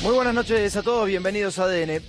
Muy buenas noches a todos, bienvenidos a ADN.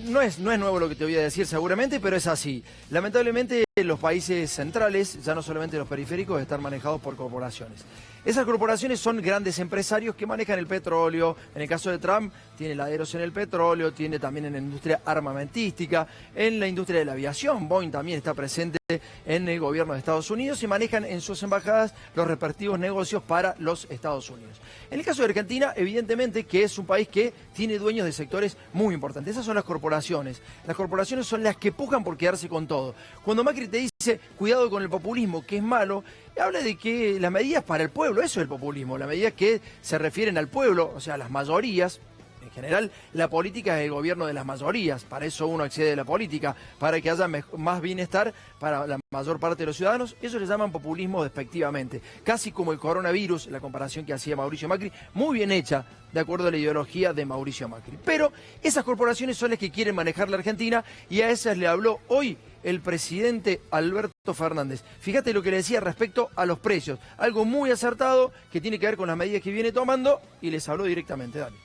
No es nuevo lo que te voy a decir seguramente, pero es así. Lamentablemente los países centrales, ya no solamente los periféricos, están manejados por corporaciones. Esas corporaciones son grandes empresarios que manejan el petróleo. En el caso de Trump, tiene laderos en el petróleo, tiene también en la industria armamentística, en la industria de la aviación. Boeing también está presente en el gobierno de Estados Unidos y manejan en sus embajadas los respectivos negocios para los Estados Unidos. En el caso de Argentina, evidentemente que es un país que tiene dueños de sectores muy importantes. Esas son las corporaciones. Las corporaciones son las que pujan por quedarse con todo. Cuando Macri te dice, cuidado con el populismo, que es malo, habla de que las medidas para el pueblo, eso es el populismo, las medidas que se refieren al pueblo, o sea, a las mayorías. En general, la política es el gobierno de las mayorías, para eso uno accede a la política, para que haya más bienestar para la mayor parte de los ciudadanos. Eso le llaman populismo despectivamente, casi como el coronavirus, la comparación que hacía Mauricio Macri, muy bien hecha, de acuerdo a la ideología de Mauricio Macri. Pero esas corporaciones son las que quieren manejar la Argentina y a esas le habló hoy el presidente Alberto Fernández. Fíjate lo que le decía respecto a los precios, algo muy acertado que tiene que ver con las medidas que viene tomando y les habló directamente. Dale.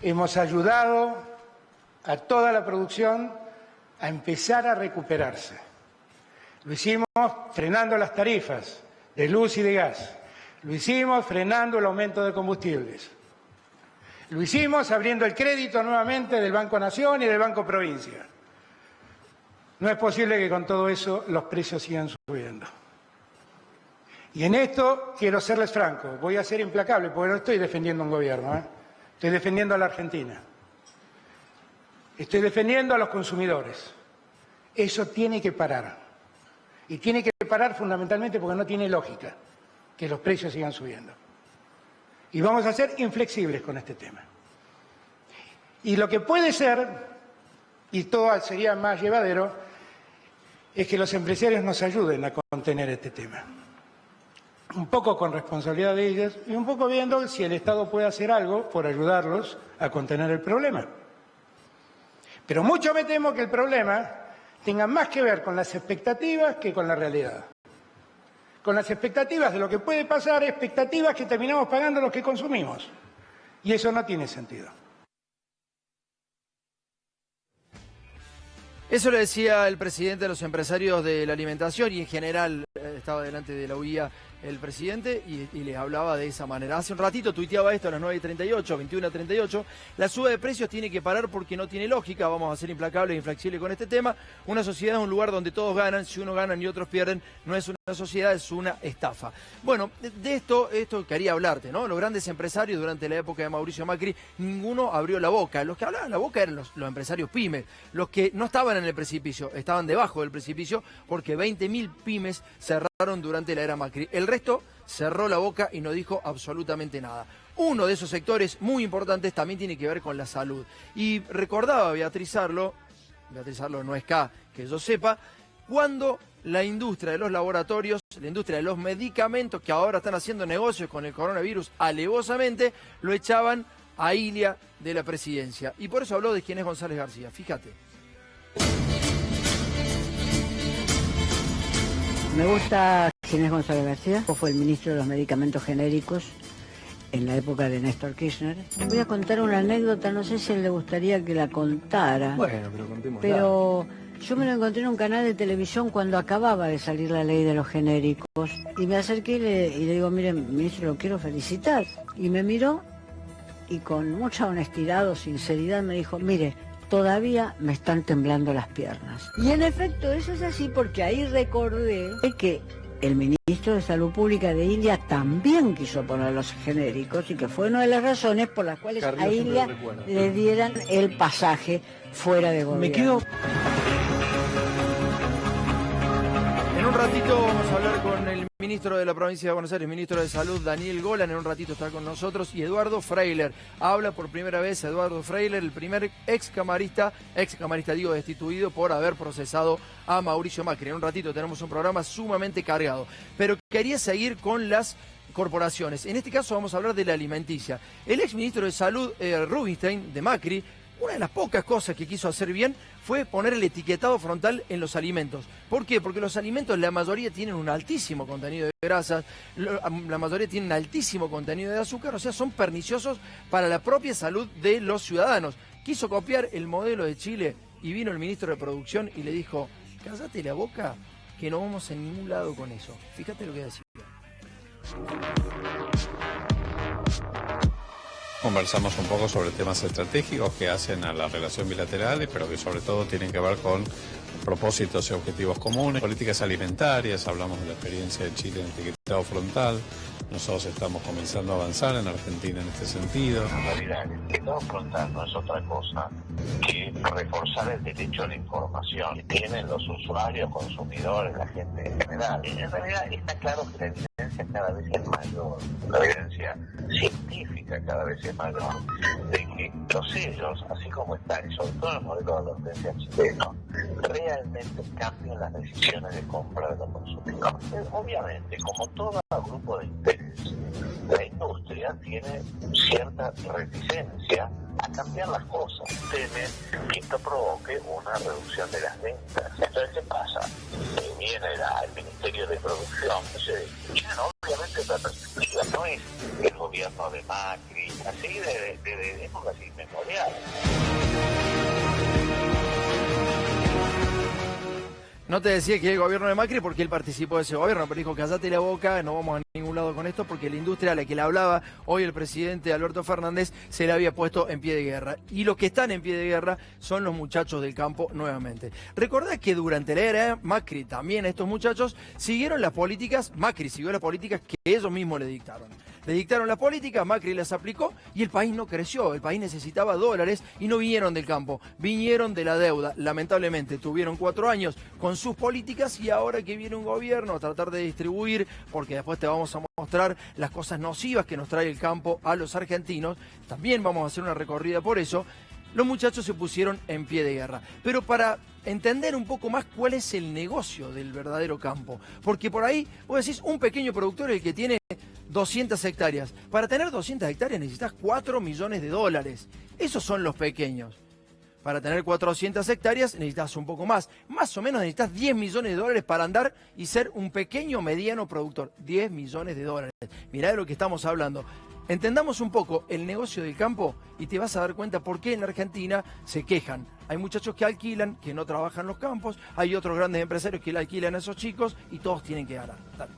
Hemos ayudado a toda la producción a empezar a recuperarse. Lo hicimos frenando las tarifas de luz y de gas. Lo hicimos frenando el aumento de combustibles. Lo hicimos abriendo el crédito nuevamente del Banco Nación y del Banco Provincia. No es posible que con todo eso los precios sigan subiendo. Y en esto quiero serles franco, voy a ser implacable porque no estoy defendiendo a un gobierno, Estoy defendiendo a la Argentina. Estoy defendiendo a los consumidores. Eso tiene que parar. Y tiene que parar fundamentalmente porque no tiene lógica que los precios sigan subiendo. Y vamos a ser inflexibles con este tema. Y lo que puede ser, y todo sería más llevadero, es que los empresarios nos ayuden a contener este tema. Un poco con responsabilidad de ellos y un poco viendo si el Estado puede hacer algo por ayudarlos a contener el problema. Pero mucho me temo que el problema tenga más que ver con las expectativas que con la realidad. Con las expectativas de lo que puede pasar, expectativas que terminamos pagando los que consumimos. Y eso no tiene sentido. Eso le decía el presidente a los empresarios de la alimentación y en general estaba delante de la UIA el presidente y les hablaba de esa manera. Hace un ratito tuiteaba esto a las 9:38, 21:38. La suba de precios tiene que parar porque no tiene lógica. Vamos a ser implacables e inflexibles con este tema. Una sociedad es un lugar donde todos ganan. Si unos ganan y otros pierden, no es una sociedad, es una estafa. Bueno, de esto quería hablarte, ¿no? Los grandes empresarios durante la época de Mauricio Macri, ninguno abrió la boca. Los que hablaban la boca eran los empresarios pymes. Los que no estaban en el precipicio, estaban debajo del precipicio porque 20.000 pymes cerraron durante la era Macri. El resto cerró la boca y no dijo absolutamente nada. Uno de esos sectores muy importantes también tiene que ver con la salud. Y recordaba Beatriz Arlo no es K, que yo sepa, cuando la industria de los laboratorios, la industria de los medicamentos, que ahora están haciendo negocios con el coronavirus alevosamente, lo echaban a Ilia de la presidencia. Y por eso habló de quién es González García. Fíjate. Me gusta Ginés González García, fue el ministro de los medicamentos genéricos en la época de Néstor Kirchner. Voy a contar una anécdota, no sé si a él le gustaría que la contara. Bueno, pero contémosla. Pero yo me lo encontré en un canal de televisión cuando acababa de salir la ley de los genéricos. Y me acerqué y le digo, mire, ministro, lo quiero felicitar. Y me miró y con mucha honestidad o sinceridad me dijo, mire, todavía me están temblando las piernas. Y en efecto, eso es así porque ahí recordé que el ministro de Salud Pública de India también quiso poner los genéricos y que fue una de las razones por las cuales a India le dieran el pasaje fuera de gobierno. Me quedo... En un ratito vamos a hablar con el ministro de la provincia de Buenos Aires, ministro de Salud, Daniel Golan. En un ratito está con nosotros. Y Eduardo Freyler. Habla por primera vez Eduardo Freyler, el primer ex camarista digo, destituido por haber procesado a Mauricio Macri. En un ratito tenemos un programa sumamente cargado. Pero quería seguir con las corporaciones. En este caso vamos a hablar de la alimenticia. El ex ministro de Salud, Rubinstein, de Macri, Una de las pocas cosas que quiso hacer bien fue poner el etiquetado frontal en los alimentos. ¿Por qué? Porque los alimentos, la mayoría tienen un altísimo contenido de grasas, la mayoría tienen altísimo contenido de azúcar, o sea, son perniciosos para la propia salud de los ciudadanos. Quiso copiar el modelo de Chile y vino el ministro de Producción y le dijo, cállate la boca, que no vamos en ningún lado con eso. Fíjate lo que decía. Conversamos un poco sobre temas estratégicos que hacen a la relación bilateral, pero que sobre todo tienen que ver con propósitos y objetivos comunes, políticas alimentarias, hablamos de la experiencia de Chile en el etiquetado frontal. Nosotros estamos comenzando a avanzar en Argentina en este sentido. En realidad, el etiquetado frontal no es otra cosa que reforzar el derecho a la información que tienen los usuarios, consumidores, la gente en general. En realidad está claro que la evidencia cada vez es mayor, la evidencia científica cada vez es mayor, de que los sellos, así como están, y sobre todo el modelo de advertencia chileno, realmente cambian las decisiones de compra de los consumidores. Obviamente, como todo grupo de interés, la industria tiene cierta reticencia a cambiar las cosas. Temen que esto provoque una reducción de las ventas. Entonces, ¿qué pasa? Viene el Ministerio de Producción, obviamente la perspectiva no es el gobierno de Macri, así de épocas inmemoriales. No te decía que el gobierno de Macri porque él participó de ese gobierno, pero dijo, cállate la boca, no vamos a ningún lado con esto, porque la industria a la que le hablaba hoy el presidente Alberto Fernández se le había puesto en pie de guerra. Y los que están en pie de guerra son los muchachos del campo nuevamente. Recordá que durante la era Macri también estos muchachos siguieron las políticas, Macri siguió las políticas que ellos mismos le dictaron. Le dictaron las políticas, Macri las aplicó y el país no creció, el país necesitaba dólares y no vinieron del campo, vinieron de la deuda. Lamentablemente tuvieron 4 años con sus políticas y ahora que viene un gobierno a tratar de distribuir, porque después te vamos a mostrar las cosas nocivas que nos trae el campo a los argentinos, también vamos a hacer una recorrida por eso, los muchachos se pusieron en pie de guerra. Pero para entender un poco más cuál es el negocio del verdadero campo, porque por ahí vos decís, un pequeño productor el que tiene 200 hectáreas. Para tener 200 hectáreas necesitas 4 millones de dólares. Esos son los pequeños. Para tener 400 hectáreas necesitas un poco más. Más o menos necesitas 10 millones de dólares para andar y ser un pequeño mediano productor. 10 millones de dólares. Mirá de lo que estamos hablando. Entendamos un poco el negocio del campo y te vas a dar cuenta por qué en la Argentina se quejan. Hay muchachos que alquilan, que no trabajan los campos, hay otros grandes empresarios que le alquilan a esos chicos y todos tienen que ganar. Dale.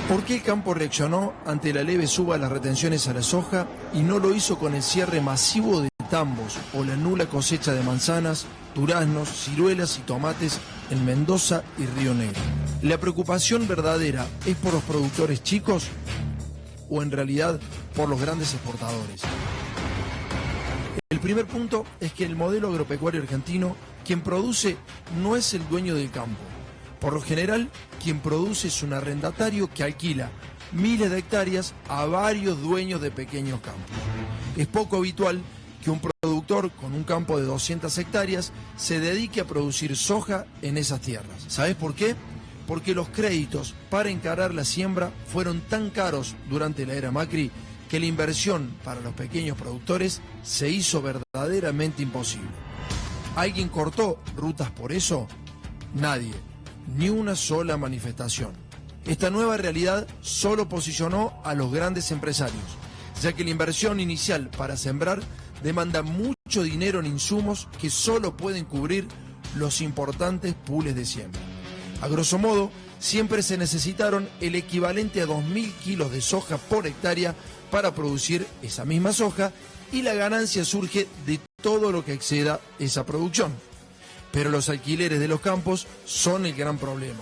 ¿Por qué el campo reaccionó ante la leve suba de las retenciones a la soja y no lo hizo con el cierre masivo de tambos o la nula cosecha de manzanas, duraznos, ciruelas y tomates en Mendoza y Río Negro? ¿La preocupación verdadera es por los productores chicos o en realidad por los grandes exportadores? El primer punto es que el modelo agropecuario argentino, quien produce no es el dueño del campo. Por lo general, quien produce es un arrendatario que alquila miles de hectáreas a varios dueños de pequeños campos. Es poco habitual que un productor con un campo de 200 hectáreas se dedique a producir soja en esas tierras. ¿Sabes por qué? Porque los créditos para encarar la siembra fueron tan caros durante la era Macri que la inversión para los pequeños productores se hizo verdaderamente imposible. ¿Alguien cortó rutas por eso? Nadie. Ni una sola manifestación. Esta nueva realidad solo posicionó a los grandes empresarios, ya que la inversión inicial para sembrar demanda mucho dinero en insumos que solo pueden cubrir los importantes pools de siembra. A grosso modo, siempre se necesitaron el equivalente a 2.000 kilos de soja por hectárea para producir esa misma soja y la ganancia surge de todo lo que exceda esa producción. Pero los alquileres de los campos son el gran problema.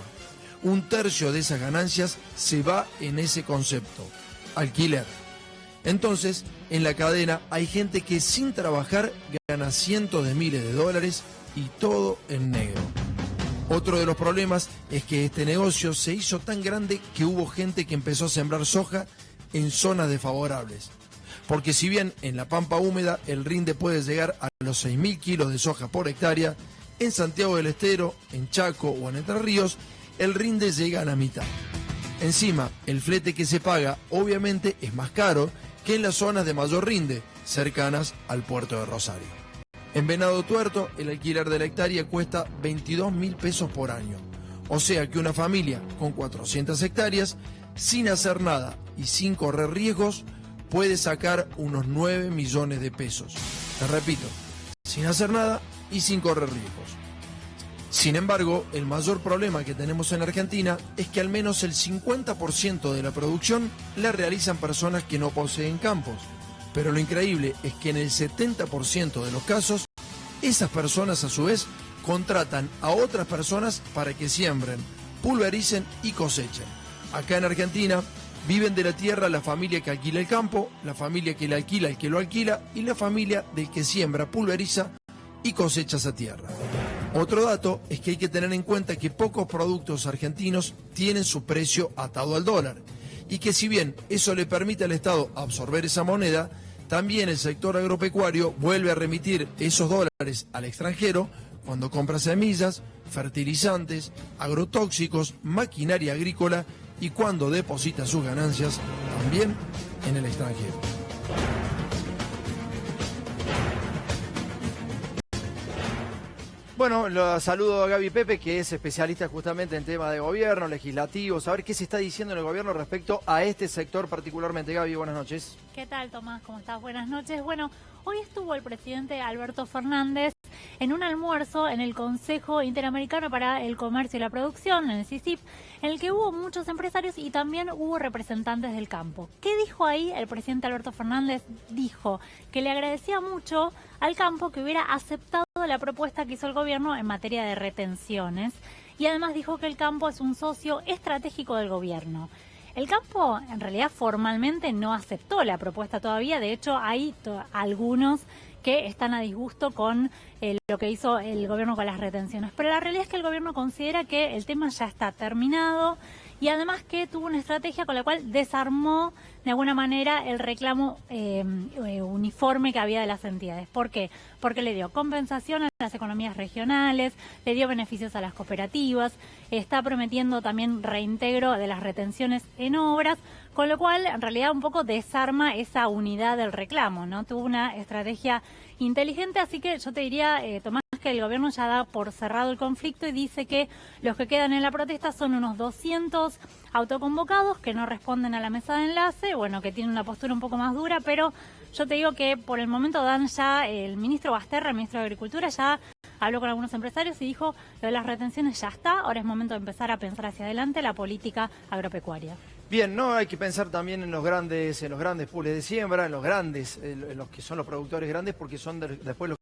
1/3 de esas ganancias se va en ese concepto, alquiler. Entonces, en la cadena hay gente que sin trabajar gana cientos de miles de dólares y todo en negro. Otro de los problemas es que este negocio se hizo tan grande que hubo gente que empezó a sembrar soja en zonas desfavorables. Porque si bien en la pampa húmeda el rinde puede llegar a los 6.000 kilos de soja por hectárea, En Santiago del Estero, en Chaco o en Entre Ríos, el rinde llega a la mitad. Encima, el flete que se paga obviamente es más caro que en las zonas de mayor rinde, cercanas al puerto de Rosario. En Venado Tuerto, el alquiler de la hectárea cuesta 22.000 pesos por año. O sea que una familia con 400 hectáreas, sin hacer nada y sin correr riesgos, puede sacar unos 9 millones de pesos. Te repito, sin hacer nada y sin correr riesgos. Sin embargo, el mayor problema que tenemos en Argentina es que al menos el 50% de la producción la realizan personas que no poseen campos. Pero lo increíble es que en el 70% de los casos, esas personas a su vez contratan a otras personas para que siembren, pulvericen y cosechen. Acá en Argentina viven de la tierra la familia que alquila el campo, la familia que le alquila el que lo alquila y la familia del que siembra, pulveriza y cosecha esa tierra. Otro dato es que hay que tener en cuenta que pocos productos argentinos tienen su precio atado al dólar y que si bien eso le permite al Estado absorber esa moneda, también el sector agropecuario vuelve a remitir esos dólares al extranjero cuando compra semillas, fertilizantes, agrotóxicos, maquinaria agrícola y cuando deposita sus ganancias también en el extranjero. Bueno, lo saludo a Gaby Pepe, que es especialista justamente en temas de gobierno, legislativo, saber qué se está diciendo en el gobierno respecto a este sector particularmente. Gaby, buenas noches. ¿Qué tal, Tomás? ¿Cómo estás? Buenas noches. Bueno, hoy estuvo el presidente Alberto Fernández en un almuerzo en el Consejo Interamericano para el Comercio y la Producción, en el CICIP, en el que hubo muchos empresarios y también hubo representantes del campo. ¿Qué dijo ahí el presidente Alberto Fernández? Dijo que le agradecía mucho al campo que hubiera aceptado la propuesta que hizo el gobierno en materia de retenciones y además dijo que el campo es un socio estratégico del gobierno. El campo en realidad formalmente no aceptó la propuesta todavía, de hecho hay algunos que están a disgusto con lo que hizo el gobierno con las retenciones, pero la realidad es que el gobierno considera que el tema ya está terminado y además que tuvo una estrategia con la cual desarmó de alguna manera el reclamo uniforme que había de las entidades. ¿Por qué? Porque le dio compensación a las economías regionales, le dio beneficios a las cooperativas, está prometiendo también reintegro de las retenciones en obras, con lo cual en realidad un poco desarma esa unidad del reclamo, ¿no? Tuvo una estrategia inteligente, así que yo te diría, Tomás, que el gobierno ya da por cerrado el conflicto y dice que los que quedan en la protesta son unos 200 autoconvocados que no responden a la mesa de enlace, bueno, que tienen una postura un poco más dura, pero yo te digo que por el momento dan ya, el ministro Basterra, el ministro de Agricultura, ya habló con algunos empresarios y dijo lo de las retenciones ya está, ahora es momento de empezar a pensar hacia adelante la política agropecuaria. Bien, no hay que pensar también en los grandes pools de siembra, en los grandes, en los que son los productores grandes, porque son después los